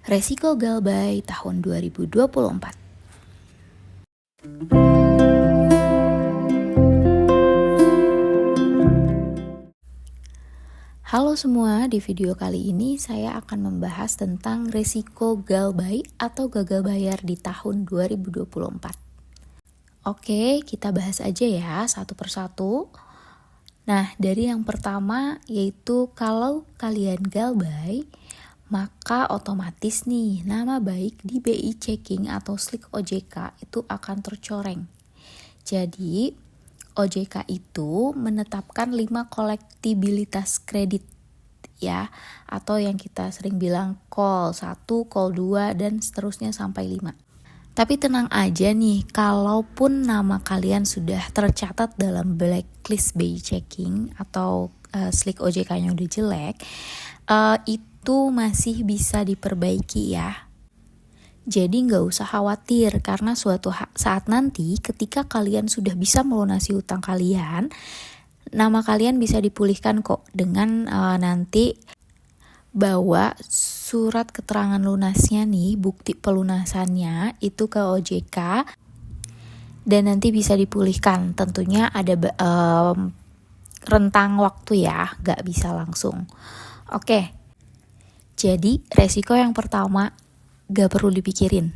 Resiko Galbay tahun 2024. Halo semua, di video kali ini saya akan membahas tentang resiko Galbay atau gagal bayar di tahun 2024. Oke, kita bahas aja ya satu persatu. Nah, dari yang pertama yaitu kalau kalian Galbay, maka otomatis nih nama baik di BI Checking atau Slick OJK itu akan tercoreng. Jadi OJK itu menetapkan 5 kolektibilitas kredit ya, atau yang kita sering bilang call 1, call 2 dan seterusnya sampai 5. Tapi tenang aja nih, kalaupun nama kalian sudah tercatat dalam blacklist BI Checking atau Slick OJK-nya udah jelek, itu masih bisa diperbaiki ya. Jadi nggak usah khawatir, karena suatu saat nanti ketika kalian sudah bisa melunasi hutang kalian, nama kalian bisa dipulihkan kok dengan nanti bawa surat keterangan lunasnya nih, bukti pelunasannya itu ke OJK, dan nanti bisa dipulihkan. Tentunya ada rentang waktu ya, nggak bisa langsung. Oke, jadi resiko yang pertama gak perlu dipikirin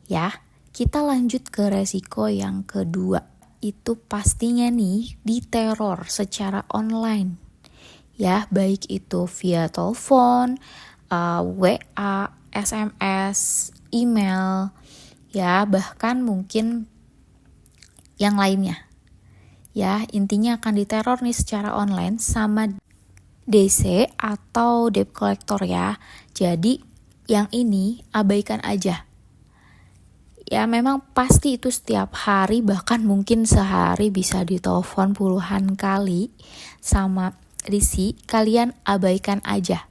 ya. Kita lanjut ke resiko yang kedua, itu pastinya nih diteror secara online ya, baik itu via telepon, WA, SMS, email ya, bahkan mungkin yang lainnya ya. Intinya akan diteror nih secara online sama DC atau debt collector ya. Jadi yang ini abaikan aja. Ya memang pasti itu setiap hari, bahkan mungkin sehari bisa ditelepon puluhan kali sama DC, kalian abaikan aja.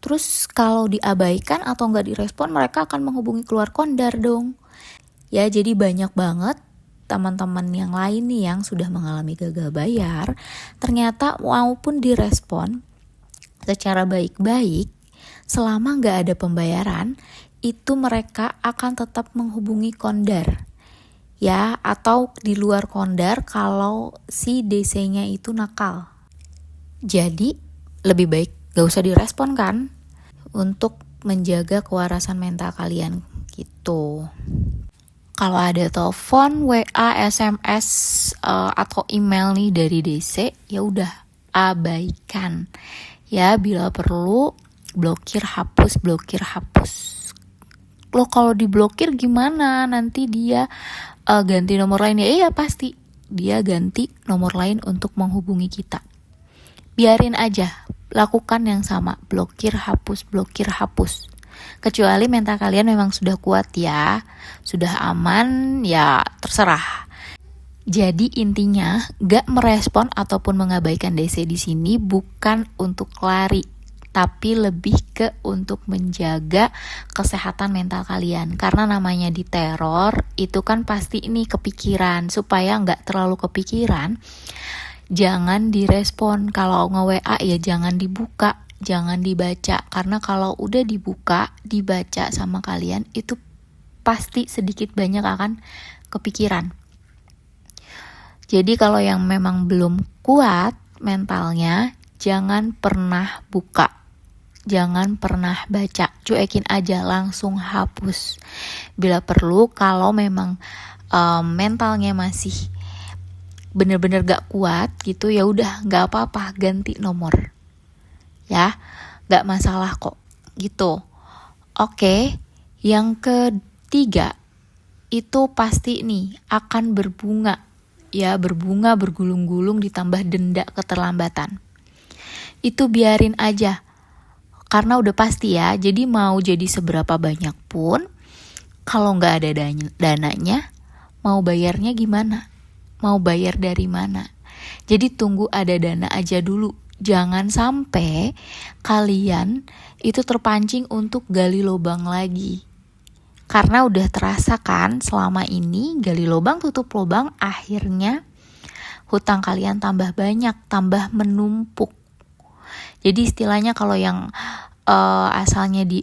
Terus kalau diabaikan atau nggak direspon, mereka akan menghubungi keluar kondar dong. Ya jadi banyak banget teman-teman yang lain nih yang sudah mengalami gagal bayar, ternyata maupun direspon secara baik-baik, selama nggak ada pembayaran, itu mereka akan tetap menghubungi kondar. Ya, atau di luar kondar kalau si DC-nya itu nakal. Jadi, lebih baik gak usah direspon kan, untuk menjaga kewarasan mental kalian gitu. Kalau ada telepon, WA, SMS, atau email nih dari DC, ya udah abaikan. Ya, bila perlu blokir, hapus. Loh kalau diblokir gimana? Nanti dia ganti nomor lain ya? Iya pasti, dia ganti nomor lain untuk menghubungi kita. Biarin aja, lakukan yang sama, blokir, hapus. Kecuali mental kalian memang sudah kuat ya, sudah aman, ya terserah. Jadi intinya, gak merespon ataupun mengabaikan DC di sini bukan untuk lari, tapi lebih ke untuk menjaga kesehatan mental kalian. Karena namanya diteror, itu kan pasti ini kepikiran. Supaya gak terlalu kepikiran, jangan direspon. Kalau nge-WA ya jangan dibuka, jangan dibaca. Karena kalau udah dibuka, dibaca sama kalian, itu pasti sedikit banyak akan kepikiran. Jadi kalau yang memang belum kuat mentalnya, jangan pernah buka, jangan pernah baca, cuekin aja, langsung hapus. Bila perlu, kalau memang mentalnya masih bener-bener gak kuat gitu, ya udah gak apa-apa, ganti nomor ya, gak masalah kok gitu. Oke, yang ketiga itu pasti nih akan berbunga ya, berbunga bergulung-gulung ditambah denda keterlambatan. Itu biarin aja, karena udah pasti ya. Jadi mau jadi seberapa banyak pun, kalau gak ada dananya, mau bayarnya gimana? Mau bayar dari mana? Jadi tunggu ada dana aja dulu. Jangan sampai kalian itu terpancing untuk gali lubang lagi. Karena udah terasa kan selama ini gali lubang tutup lubang, akhirnya hutang kalian tambah banyak, tambah menumpuk. Jadi istilahnya kalau yang asalnya di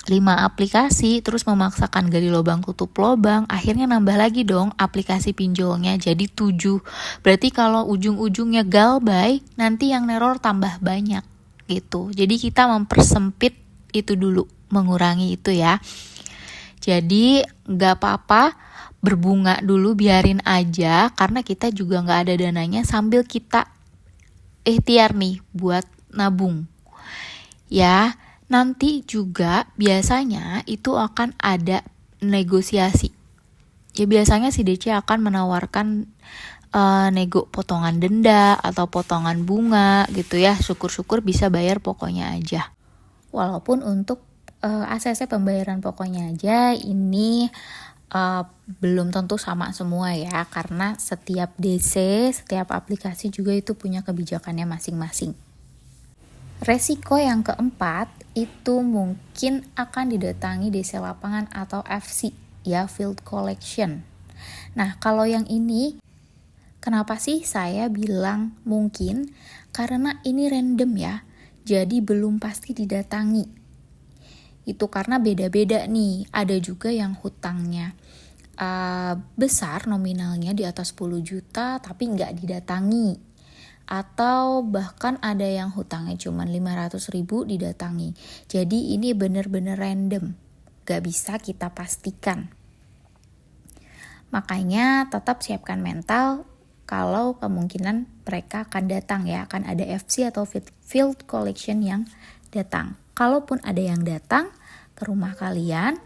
5 aplikasi, terus memaksakan gali lubang tutup lubang, akhirnya nambah lagi dong aplikasi pinjolnya jadi 7. Berarti kalau ujung-ujungnya galbay, nanti yang neror tambah banyak gitu. Jadi kita mempersempit itu dulu, mengurangi itu ya. Jadi gak apa-apa berbunga dulu, biarin aja, karena kita juga gak ada dananya, sambil kita ikhtiar nih buat nabung ya. Nanti juga biasanya itu akan ada negosiasi ya, biasanya si DC akan menawarkan nego potongan denda atau potongan bunga gitu ya. Syukur-syukur bisa bayar pokoknya aja. Walaupun untuk ACC pembayaran pokoknya aja ini belum tentu sama semua ya, karena setiap DC, setiap aplikasi juga itu punya kebijakannya masing-masing. Resiko yang keempat itu mungkin akan didatangi DC lapangan atau FC ya, Field Collection. Nah kalau yang ini, kenapa sih saya bilang mungkin? Karena ini random ya, jadi belum pasti didatangi. Itu karena beda-beda nih, ada juga yang hutangnya besar nominalnya di atas 10 juta tapi nggak didatangi. Atau bahkan ada yang hutangnya cuma 500.000 didatangi. Jadi ini bener-bener random, gak bisa kita pastikan. Makanya tetap siapkan mental kalau kemungkinan mereka akan datang ya, akan ada FC atau Field Collection yang datang. Kalaupun ada yang datang ke rumah kalian,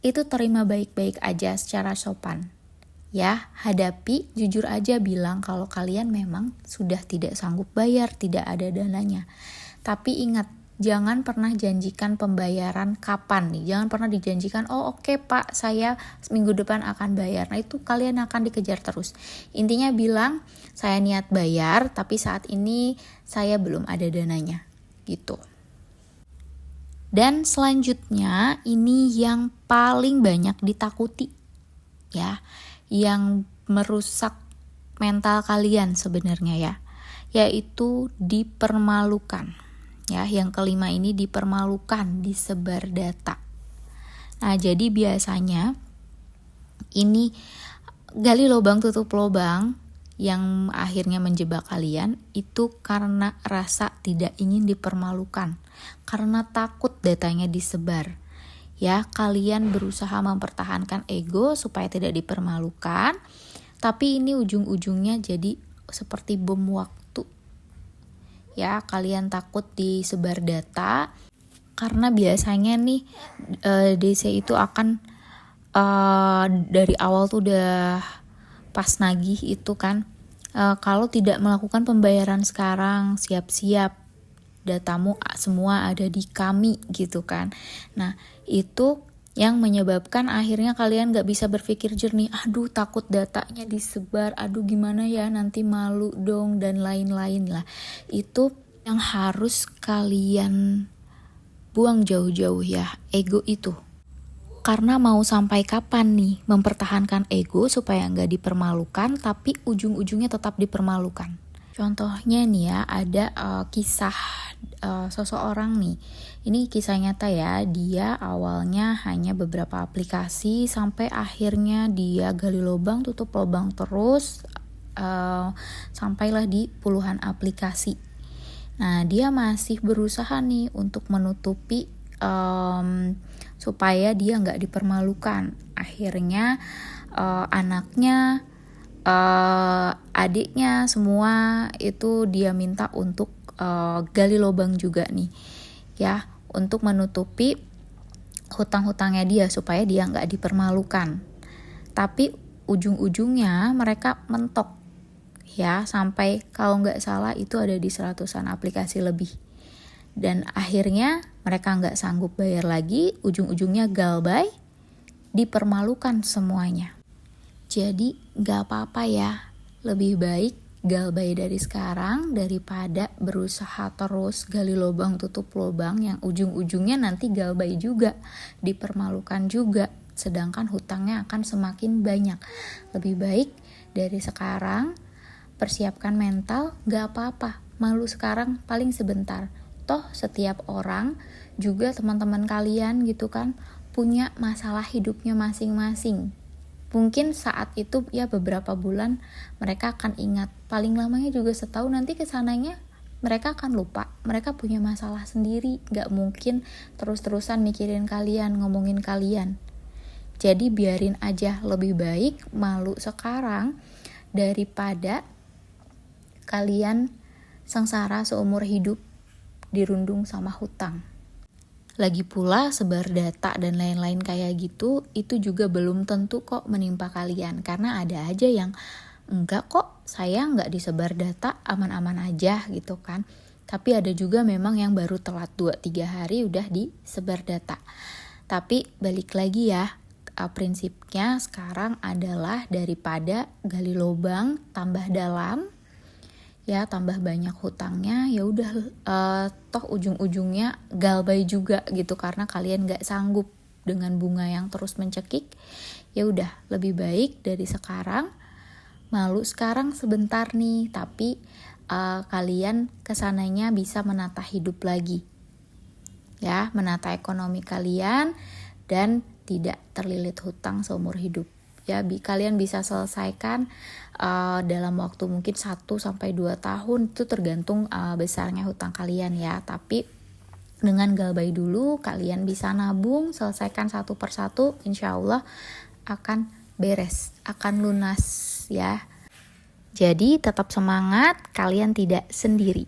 itu terima baik-baik aja secara sopan. Ya, hadapi, jujur aja bilang kalau kalian memang sudah tidak sanggup bayar, tidak ada dananya. Tapi ingat, jangan pernah janjikan pembayaran kapan nih. Jangan pernah dijanjikan, oh oke Pak, saya minggu depan akan bayar. Nah itu kalian akan dikejar terus. Intinya bilang, saya niat bayar, tapi saat ini saya belum ada dananya. Gitu. Dan selanjutnya, ini yang paling banyak ditakuti. Ya, yang merusak mental kalian sebenarnya ya, yaitu dipermalukan ya. Yang kelima ini dipermalukan, disebar data. Nah jadi biasanya ini gali lubang tutup lubang yang akhirnya menjebak kalian itu karena rasa tidak ingin dipermalukan, karena takut datanya disebar. Ya, kalian berusaha mempertahankan ego supaya tidak dipermalukan, tapi ini ujung-ujungnya jadi seperti bom waktu. Ya, kalian takut disebar data, karena biasanya nih DC itu akan dari awal tuh udah pas nagih itu kan, kalau tidak melakukan pembayaran sekarang, siap-siap. Datamu semua ada di kami gitu kan. Nah itu yang menyebabkan akhirnya kalian gak bisa berpikir jernih. Aduh takut datanya disebar, aduh gimana ya nanti malu dong dan lain-lain lah. Itu yang harus kalian buang jauh-jauh ya, ego itu. Karena mau sampai kapan nih mempertahankan ego supaya gak dipermalukan tapi ujung-ujungnya tetap dipermalukan. Contohnya nih ya, ada kisah seseorang nih. Ini kisah nyata ya, dia awalnya hanya beberapa aplikasi sampai akhirnya dia gali lubang tutup lubang terus sampailah di puluhan aplikasi. Nah dia masih berusaha nih untuk menutupi supaya dia nggak dipermalukan. Akhirnya anaknya, adiknya semua itu dia minta untuk gali lubang juga nih ya, untuk menutupi hutang-hutangnya dia supaya dia nggak dipermalukan. Tapi ujung-ujungnya mereka mentok ya, sampai kalau nggak salah itu ada di 100-an aplikasi lebih. Dan akhirnya mereka nggak sanggup bayar lagi, ujung-ujungnya galbay, dipermalukan semuanya. Jadi gak apa-apa ya, lebih baik galbay dari sekarang daripada berusaha terus gali lubang tutup lubang yang ujung-ujungnya nanti galbay juga, dipermalukan juga, sedangkan hutangnya akan semakin banyak. Lebih baik dari sekarang persiapkan mental, gak apa-apa, malu sekarang paling sebentar. Toh setiap orang juga teman-teman kalian gitu kan punya masalah hidupnya masing-masing. Mungkin saat itu ya beberapa bulan mereka akan ingat, paling lamanya juga setahun, nanti kesananya mereka akan lupa, mereka punya masalah sendiri, gak mungkin terus-terusan mikirin kalian, ngomongin kalian. Jadi biarin aja, lebih baik malu sekarang daripada kalian sengsara seumur hidup dirundung sama hutang. Lagi pula sebar data dan lain-lain kayak gitu, itu juga belum tentu kok menimpa kalian. Karena ada aja yang enggak kok, saya enggak disebar data, aman-aman aja gitu kan. Tapi ada juga memang yang baru telat 2-3 hari udah disebar data. Tapi balik lagi ya, prinsipnya sekarang adalah daripada gali lubang tambah dalam, ya tambah banyak hutangnya, ya udah toh ujung-ujungnya galbay juga gitu karena kalian nggak sanggup dengan bunga yang terus mencekik. Ya udah, lebih baik dari sekarang, malu sekarang sebentar nih, tapi kalian kesananya bisa menata hidup lagi, ya menata ekonomi kalian dan tidak terlilit hutang seumur hidup. Ya, kalian bisa selesaikan dalam waktu mungkin 1-2 tahun, itu tergantung besarnya hutang kalian ya. Tapi dengan galbay dulu, kalian bisa nabung, selesaikan satu persatu, insya Allah akan beres, akan lunas ya. Jadi tetap semangat, kalian tidak sendiri.